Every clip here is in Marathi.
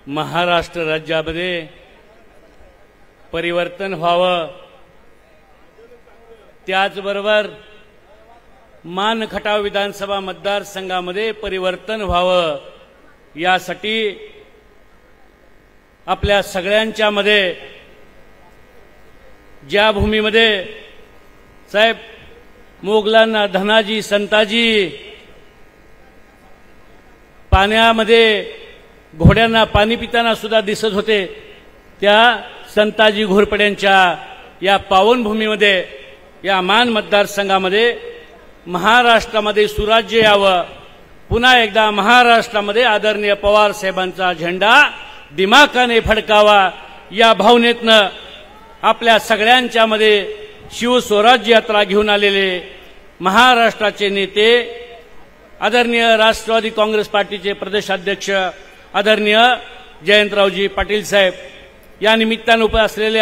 महाराष्ट्र राज्यामध्ये परिवर्तन व्हावं, त्याचबरोबर मानखटाव विधानसभा मतदारसंघामध्ये परिवर्तन व्हावं, यासाठी आपल्या सगळ्यांच्या मध्ये ज्या भूमीमध्ये साहेब मोगलांना धनाजी संताजी, पाण्यामध्ये घोड्यांना पाणी पिताना सुद्धा दिसत होते, त्या संताजी घोरपड्यांच्या या पावनभूमीमध्ये, या मान मतदारसंघामध्ये महाराष्ट्रामध्ये सुराज्य यावं, पुन्हा एकदा महाराष्ट्रामध्ये आदरणीय पवार साहेबांचा झेंडा दिमाखाने फडकावा, या भावनेतनं आपल्या सगळ्यांच्या मध्ये शिवस्वराज्य यात्रा घेऊन आलेले महाराष्ट्राचे नेते, आदरणीय राष्ट्रवादी काँग्रेस पार्टीचे प्रदेशाध्यक्ष आदरणीय जयंतरावजी पाटील साहेब, या निमित्तानं उपस्थित असलेले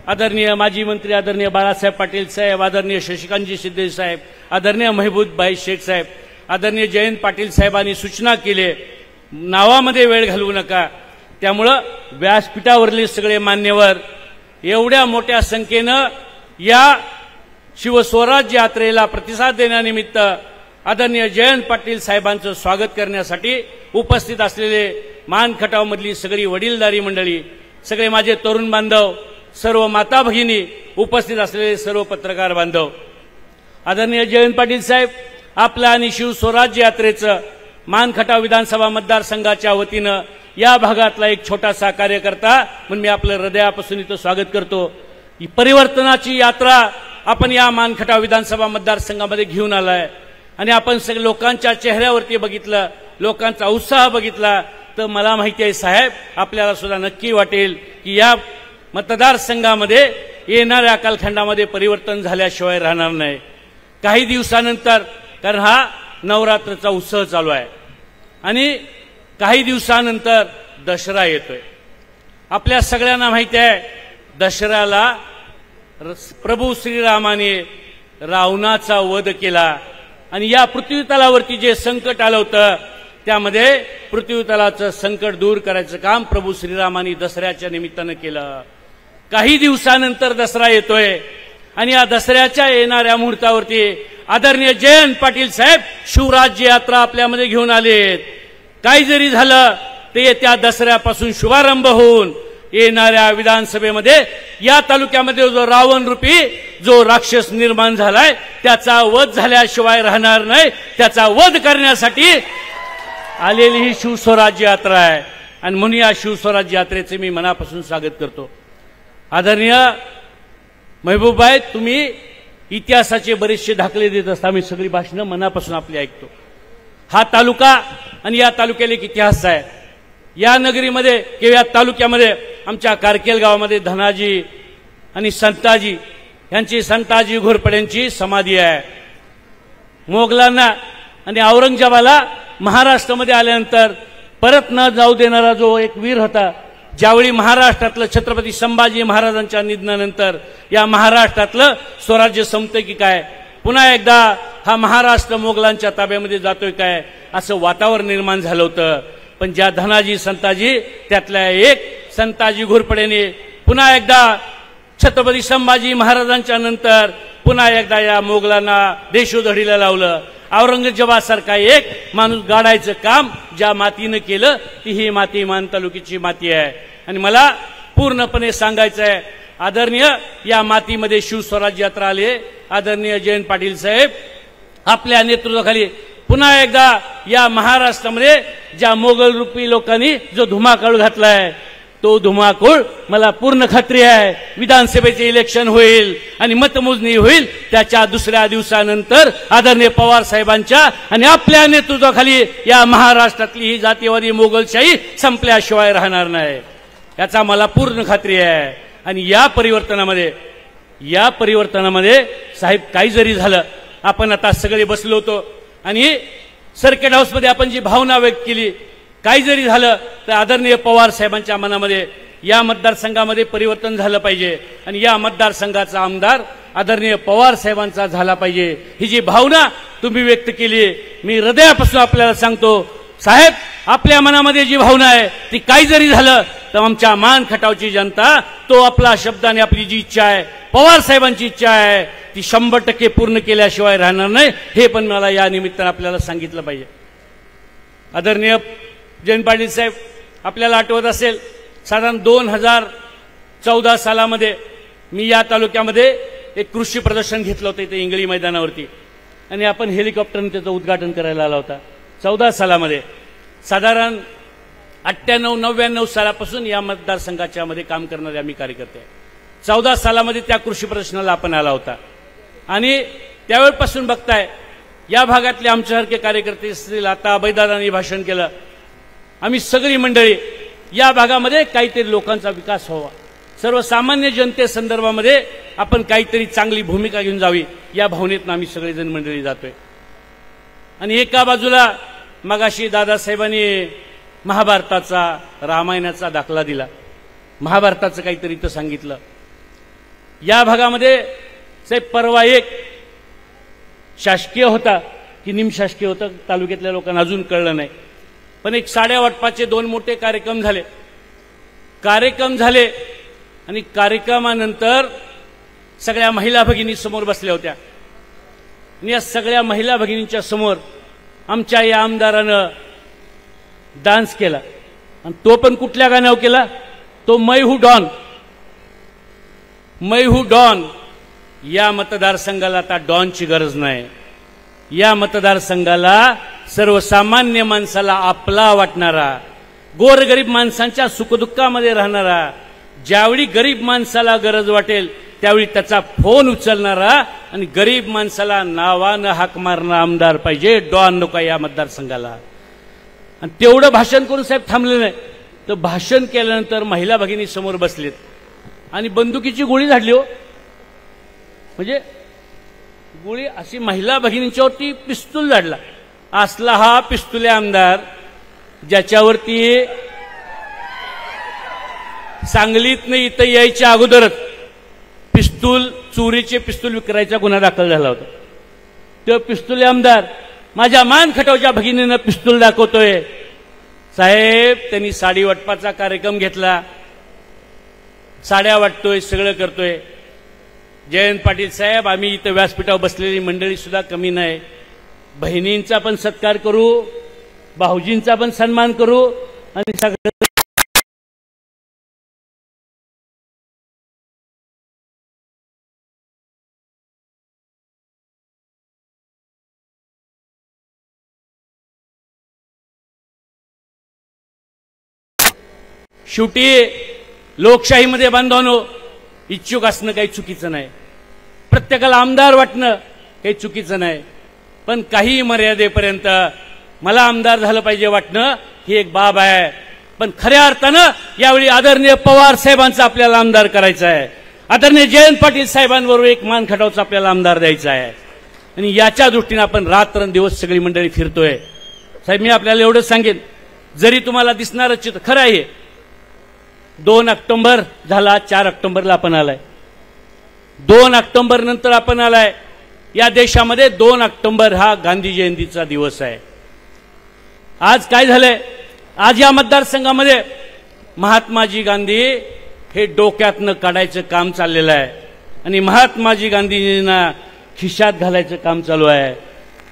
आदरणीय माजी मंत्री आदरणीय बाळासाहेब पाटील साहेब, आदरणीय शशिकांतजी शिंदे साहेब, आदरणीय महबूबबाई शेख साहेब, आदरणीय जयंत पाटील साहेबांनी सूचना केली, नावामध्ये वेळ घालवू नका. त्यामुळं व्यासपीठावरले सगळे मान्यवर एवढ्या मोठ्या संख्येनं या शिवस्वराज्य यात्रेला प्रतिसाद देण्यानिमित्त आदरणीय जयंत पाटील साहेबांचं स्वागत करण्यासाठी उपस्थित असलेले मानखटावमधली सगळी वडीलधारी मंडळी, सगळे माझे तरुण बांधव, सर्व माता भगिनी, उपस्थित असलेले सर्व पत्रकार बांधव, आदरणीय जयंत पाटील साहेब, आपल्या आणि शिवस्वराज्य यात्रेचं मानखटाव विधानसभा मतदारसंघाच्या वतीनं या भागातला एक छोटासा कार्यकर्ता म्हणून मी आपलं हृदयापासून इथं स्वागत करतो. ही परिवर्तनाची यात्रा आपण या मानखटाव विधानसभा मतदारसंघामध्ये घेऊन आलाय आणि आपण सगळे लोकांच्या चेहऱ्यावरती बघितलं, लोकांचा उत्साह बघितला, तर मला माहिती आहे साहेब, आपल्याला सुद्धा नक्की वाटेल की या मतदारसंघामध्ये येणाऱ्या कालखंडामध्ये परिवर्तन झाल्याशिवाय राहणार नाही. काही दिवसानंतर, कारण हा नवरात्रचा उत्सव चालू आहे आणि काही दिवसानंतर दसरा येतोय. आपल्या सगळ्यांना माहिती आहे, दसऱ्याला प्रभू श्रीरामाने रावणाचा वध केला आणि या पृथ्वीतलावरती जे संकट आलं होतं, त्यामध्ये पृथ्वीतलाचं संकट दूर करायचं काम प्रभू श्रीरामाने दसऱ्याच्या निमित्तानं केलं. काही दिवसानंतर दसरा येतोय आणि या दसऱ्याच्या येणाऱ्या मुहूर्तावरती आदरणीय जयंत पाटील साहेब शिवराज्य यात्रा आपल्यामध्ये घेऊन आलेत. काही जरी झालं ते येत्या दसऱ्यापासून शुभारंभ होऊन येणाऱ्या विधानसभेमध्ये या तालुक्यामध्ये जो रावण रूपी जो राक्षस निर्माण झालाय, त्याचा वध झाल्याशिवाय राहणार नाही. त्याचा वध करण्यासाठी आलेली ही शिवस्वराज्य यात्रा आहे आणि म्हणून या शिवस्वराज्य यात्रेचे मी मनापासून स्वागत करतो. आदरणीय महबूबबाई, तुम्ही इतिहासाचे बरेचसे दाखले देत असता, मी सगळी भाषणं मनापासून आपली ऐकतो. हा तालुका आणि या तालुक्याला एक इतिहास आहे. या नगरीमध्ये किंवा या तालुक्यामध्ये आमच्या कारकेल गावामध्ये धनाजी आणि संताजी यांची, संताजी घोरपड्यांची समाधी आहे. मोगलांना आणि औरंगजेबाला महाराष्ट्रामध्ये आल्यानंतर परत न जाऊ देणारा जो एक वीर होता, ज्यावेळी महाराष्ट्रातलं छत्रपती संभाजी महाराजांच्या निधनानंतर या महाराष्ट्रातलं स्वराज्य संपतं की काय, पुन्हा एकदा हा महाराष्ट्र मोगलांच्या ताब्यामध्ये जातोय काय, असं वातावरण निर्माण झालं होतं. पण ज्या धनाजी संताजी, त्यातल्या एक संताजी घोरपडेने पुन्हा एकदा छत्रपती संभाजी महाराजांच्या नंतर पुन्हा एकदा या मोगलांना देशोधडीला लावलं. औरंगजेबासारखा एक माणूस गाडायचं काम ज्या मातीनं केलं, ती ही माती मान तालुक्याची माती आहे. आणि मला पूर्णपणे सांगायचं आहे, आदरणीय या मातीमध्ये शिवस्वराज्य यात्रा आली. आदरणीय जयंत पाटील साहेब आपल्या नेतृत्वाखाली पुन्हा एकदा या महाराष्ट्रामध्ये ज्या मोगल रूपी लोकांनी जो धुमाकूळ घातलाय, तो धुमाकूळ मला पूर्ण खात्री आहे विधानसभेचे इलेक्शन होईल आणि मतमोजणी होईल, त्याच्या दुसऱ्या दिवसानंतर आदरणीय पवार साहेबांच्या आणि आपल्या नेतृत्वाखाली या महाराष्ट्रातली ही जातीवादी मोगलशाही संपल्याशिवाय राहणार नाही, याचा मला पूर्ण खात्री आहे. आणि या परिवर्तनामध्ये साहेब काही जरी झालं, आपण आता सगळे बसलो होतो आणि सर्किट हाऊसमध्ये आपण जी भावना व्यक्त केली, काही जरी झालं तर आदरणीय पवार साहेबांच्या मनामध्ये या मतदारसंघामध्ये परिवर्तन झालं पाहिजे आणि या मतदारसंघाचा आमदार आदरणीय पवार साहेबांचा झाला पाहिजे, ही जी भावना तुम्ही व्यक्त केली, मी हृदयापासून आपल्याला सांगतो, साहेब, आपल्या मनामध्ये जी भावना आहे ती काही जरी झालं तर आमच्या मान खटावची जनता तो आपला शब्दाने आपली जी इच्छा आहे, पवार साहेबांची इच्छा आहे, ती 100% पूर्ण केल्याशिवाय राहणार नाही. हे पण मला या निमित्तानं आपल्याला सांगितलं पाहिजे. आदरणीय जयंत पाटील साहेब, आपल्याला आठवत असेल साधारण 2014 सालामध्ये मी या तालुक्यामध्ये एक कृषी प्रदर्शन घेतलं होतं इथे इंगळी मैदानावरती, आणि आपण हेलिकॉप्टरने त्याचं उद्घाटन करायला आला होता 14 सालामध्ये. साधारण 98-99 सालापासून या मतदारसंघाच्या मध्ये काम करणारे आम्ही कार्यकर्ते आहे. 14 सालामध्ये त्या कृषी प्रदर्शनाला आपण आला होता, आणि त्यावेळपासून बघताय या भागातले आमच्यासारखे कार्यकर्ते असतील, आता अभयदादांनी भाषण केलं, आम्ही सगळी मंडळी या भागामध्ये काहीतरी लोकांचा विकास व्हावा, सर्वसामान्य जनतेसंदर्भामध्ये आपण काहीतरी चांगली भूमिका घेऊन जावी या भावनेतून आम्ही सगळेजण मंडळी जातोय. आणि एका बाजूला मगाशी दादासाहेबांनी महाभारताचा, रामायणाचा दाखला दिला, महाभारताचं काहीतरी इथं सांगितलं. या भागामध्ये साहेब परवा एक शासकीय होता की निमशासकीय होता तालुक्यातल्या लोकांना अजून कळलं नाही, पण एक साड्या वाटपाचे 2 मोठे कार्यक्रम झाले आणि कार्यक्रमानंतर सगळ्या महिला भगिनी समोर बसल्या होत्या, आणि या सगळ्या महिला भगिनींच्या समोर आमच्या या आमदारानं डान्स केला, आणि तो पण कुठल्या गाण्यावर केला, तो मै हू डॉन. या मतदारसंघाला आता डॉनची गरज नाही. या मतदारसंघाला सर्वसामान्य माणसाला आपला वाटणारा, गोरगरीब माणसांच्या सुखदुःखामध्ये राहणारा, ज्यावेळी गरीब माणसाला गरज वाटेल त्यावेळी त्याचा फोन उचलणारा आणि गरीब माणसाला नावानं हाक मारणारा आमदार पाहिजे, डॉन नको या मतदारसंघाला. आणि तेवढं भाषण करून साहेब थांबले नाही, तर भाषण केल्यानंतर महिला भगिनी समोर बसलेत आणि बंदुकीची गोळी झाडली. हो, म्हणजे गोळी अशी महिला भगिनींच्यावरती पिस्तूल झाडला. असला हा पिस्तुले आमदार ज्याच्यावरती सांगलीत इथं यायच्या अगोदरच चोरीचे पिस्तूल विक्रायचा गुन्हा दाखल झाला होता. तो पिस्तुले आमदार माझ्या मान खटावच्या भगिनीनं पिस्तूल दाखवतोय. साहेब, त्यांनी साडी वाटपाचा कार्यक्रम घेतला, साड्या वाटतोय, सगळं करतोय. जयंत पाटील साहेब, आम्ही इथं व्यासपीठावर बसलेली मंडळी सुद्धा कमी नाही. बहिणींचा पण सत्कार करू, भाऊजींचा पण सन्मान करू, आणि सगळं शेवटी लोकशाहीमध्ये बांधवानो, इच्छुक असणं काही चुकीचं नाही, प्रत्येकाला आमदार वाटणं काही चुकीचं नाही, पण काही मर्यादेपर्यंत मला आमदार झालं पाहिजे वाटणं ही एक बाब आहे. पण खऱ्या अर्थानं यावेळी आदरणीय पवार साहेबांचा आपल्याला आमदार करायचा आहे, आदरणीय जयंत पाटील साहेबांबरोबर एक मान खटावचा आपल्याला आमदार द्यायचा आहे, आणि याच्या दृष्टीने आपण रात्रंदिवस सगळी मंडळी फिरतोय. साहेब, मी आपल्याला एवढंच सांगेन, जरी तुम्हाला दिसणारं चित्र खरं आहे, 2 ऑक्टोबर झाला, 4 ऑक्टोबरला आपण आलाय, 2 ऑक्टोबर नंतर आपण आलाय. या देशामध्ये 2 ऑक्टोबर हा गांधी जयंतीचा दिवस आहे. आज काय झालंय, आज या मतदारसंघामध्ये महात्माजी गांधी हे डोक्यातनं काढायचं काम चाललेलं आहे, आणि महात्माजी गांधीजींना खिशात घालायचं काम चालू आहे.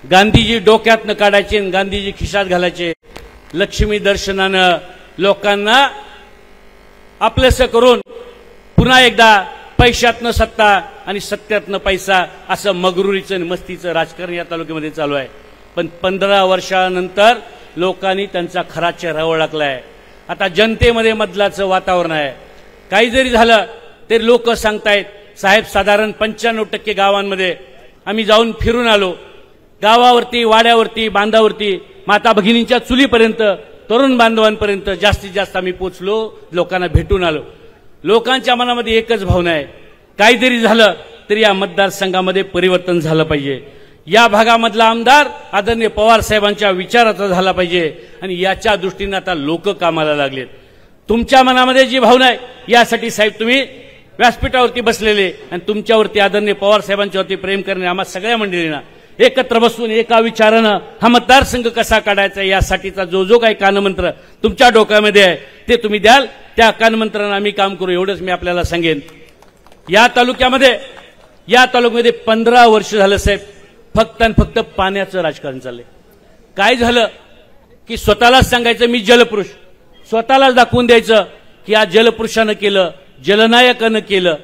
गांधीजी डोक्यातनं काढायचे आणि गांधीजी खिशात घालायचे. लक्ष्मी दर्शनानं लोकांना आपलंसं करून पुन्हा एकदा पैशातनं सत्ता आणि सत्यातनं पैसा असं मगरुरीचं आणि मस्तीचं राजकारण या तालुक्यामध्ये चालू आहे. पण 15 वर्षानंतर लोकांनी त्यांचा खरा चेहरा ओळखलाय. आता जनतेमध्ये बदलाचं वातावरण आहे. काही जरी झालं तरी लोक सांगतायत, साहेब साधारण 95% गावांमध्ये आम्ही जाऊन फिरून आलो, गावावरती, वाड्यावरती, बांधावरती, माता भगिनींच्या चुलीपर्यंत, तरुण बांधवांपर्यंत जास्तीत जास्त आम्ही पोचलो, लोकांना भेटून आलो. लोकांच्या मनामध्ये एकच भावना आहे, काही जरी झालं तरी या मतदारसंघामध्ये परिवर्तन झालं पाहिजे. या भागामधला आमदार आदरणीय पवार साहेबांच्या विचाराचा झाला पाहिजे, आणि याच्या दृष्टीने आता लोक कामाला लागलेत. तुमच्या मनामध्ये जी भावना आहे यासाठी साहेब तुम्ही व्यासपीठावरती बसलेले, आणि तुमच्यावरती आदरणीय पवार साहेबांच्यावरती प्रेम करणे आम्हा सगळ्या मंडळींना एकत्र बसून एका विचारानं हा मतदारसंघ कसा काढायचा यासाठीचा जो काही कानमंत्र तुमच्या डोक्यामध्ये आहे ते तुम्ही द्याल, त्या कानमंत्रानं आम्ही काम करू, एवढंच मी आपल्याला सांगेन। या तालुक्यामध्ये 15 वर्ष झालं साहेब फक्त आणि फक्त पाण्याचं राजकारण चाललंय। काय झालं की स्वतःलाच सांगायचं मी जलपुरुष, स्वतःलाच दाखवून द्यायचं की आज जलपुरुषानं केलं, जलनायकानं केलं।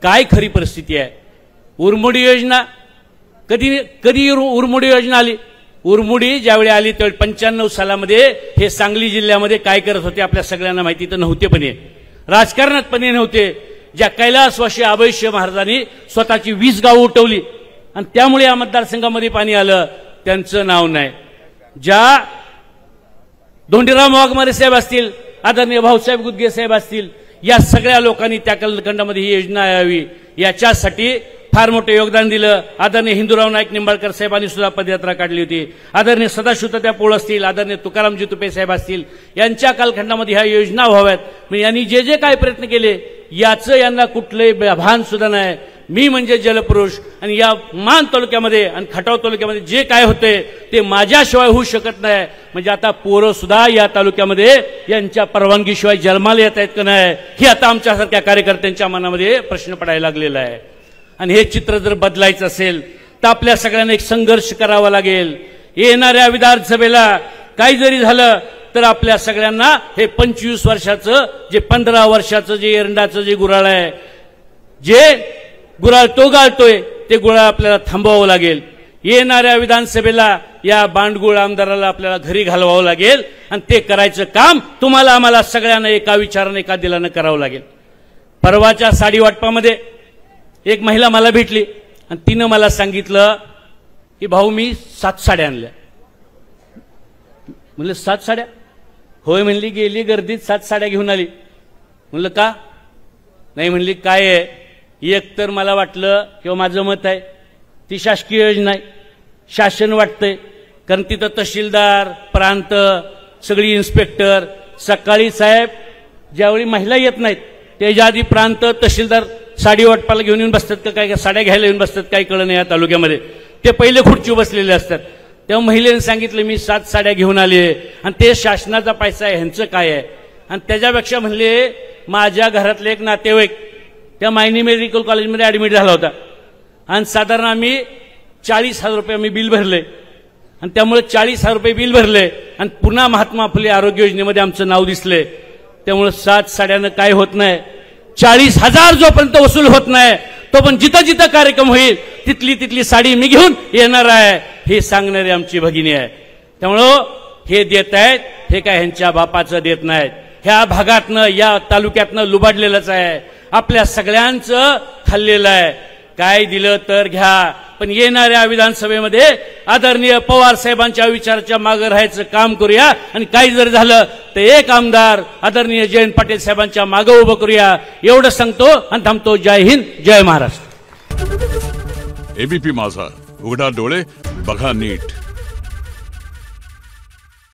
काय खरी परिस्थिती आहे? उरमुडी योजना कधी उरमुडी योजना आली? उरमुडी ज्यावेळी आली त्यावेळी 95 सालामध्ये हे सांगली जिल्ह्यामध्ये काय करत होते आपल्या सगळ्यांना माहिती तर नव्हते, पण राजकारणात पण नव्हते। ज्या कैलासवासी अभयसिंह महाराजांनी स्वतःची 20 गावं उठवली आणि त्यामुळे या मतदारसंघामध्ये पाणी आलं, त्यांचं नाव नाही। ज्या धोंडीराम वाघमारे साहेब असतील, आदरणीय भाऊसाहेब गुदगे साहेब असतील, या सगळ्या लोकांनी त्या कालखंडामध्ये ही योजना यावी याच्यासाठी फार मोठे योगदान दिलं। आदरणीय हिंदूराव नाईक निंबाळकर साहेबांनी सुद्धा पदयात्रा काढली होती। आदरणीय सदाशिव तात्या पोळ असतील, आदरणीय तुकारामजी तुपे साहेब असतील, यांच्या कालखंडामध्ये ह्या योजना व्हाव्यात। म्हणजे यांनी जे काय प्रयत्न केले याचं यांना कुठलंही भान सुद्धा नाही। मी म्हणजे जलपुरुष आणि या मान तालुक्यामध्ये आणि खटाव तालुक्यामध्ये जे काय होते ते माझ्याशिवाय होऊ शकत नाही। म्हणजे आता पोरं सुद्धा या तालुक्यामध्ये यांच्या परवानगीशिवाय जन्माला येत आहेत का नाही हे आता आमच्यासारख्या कार्यकर्त्यांच्या मनामध्ये प्रश्न पडायला लागलेला आहे। आणि हे चित्र जर बदलायचं असेल तर आपल्या सगळ्यांना एक संघर्ष करावा लागेल। येणाऱ्या विधानसभेला काही जरी झालं तर आपल्या सगळ्यांना हे 25 वर्षाचं जे 15 वर्षाचं जे एरंडाचं जे गुऱ्हाळ आहे, जे गुऱ्हाळ तो गाळतोय ते गुऱ्हाळ आपल्याला थांबवावं लागेल। येणाऱ्या विधानसभेला या बांडगुळ आमदाराला आपल्याला घरी घालवावं लागेल आणि ते करायचं काम तुम्हाला आम्हाला सगळ्यांना एका विचाराने एका दिलानं करावं लागेल। परवाच्या साडी वाटपामध्ये एक महिला मला भेटली आणि तिनं मला सांगितलं की भाऊ मी 7 साड्या आणल्या। म्हणलं 7 साड्या? होय म्हणली, गेली गर्दीत 7 साड्या घेऊन आली। म्हणलं का? नाही म्हणली काय आहे, एक तर मला वाटलं किंवा माझं मत आहे ती शासकीय योजना आहे, शासन वाटतंय, कारण तिथं तहसीलदार प्रांत सगळी इन्स्पेक्टर सकाळी साहेब ज्यावेळी महिला येत नाहीत त्याच्या आधी प्रांत तहसीलदार साडी वाटपाला घेऊन येऊन बसतात का काय, साड्या घ्यायला येऊन बसतात काही कळलं नाही या तालुक्यामध्ये, ते पहिले खुर्ची बसलेले असतात। तेव्हा महिलेने सांगितलं मी 7 साड्या घेऊन आले आणि ते शासनाचा पैसा आहे, ह्यांचं काय आहे? आणि त्याच्यापेक्षा म्हणले माझ्या घरातले एक नातेवाईक त्या मायनी मेडिकल कॉलेजमध्ये ऍडमिट झाला होता आणि साधारण आम्ही 40,000 रुपये आम्ही बिल भरले आणि त्यामुळे 40,000 रुपये बिल भरले आणि पुन्हा महात्मा फुले आरोग्य योजनेमध्ये आमचं नाव दिसले। त्यामुळे 7 साड्यानं काय होत नाही, 40,000 जोपर्यंत वसूल होत नाही तो पण जिथं जिथं कार्यक्रम होईल तिथली साडी मी घेऊन येणार आहे हे सांगणारी आमची भगिनी आहे। त्यामुळं हे देत आहेत हे काय ह्यांच्या बापाचं देत नाहीत, ह्या भागातनं या तालुक्यातनं लुबाडलेलंच आहे, आपल्या सगळ्यांचं खाल्लेलं आहे। काय दिलं तर घ्या, पण येणाऱ्या विधानसभेमध्ये आदरणीय पवार साहेबांच्या विचाराच्या मागे राहायचं काम करूया आणि काही जर झालं तर एक आमदार आदरणीय जयंत पाटील साहेबांच्या मागे उभं करूया, एवढं सांगतो आणि थांबतो। जय हिंद, जय महाराष्ट्र। एबीपी माझा, उघडा डोळे बघा नीट।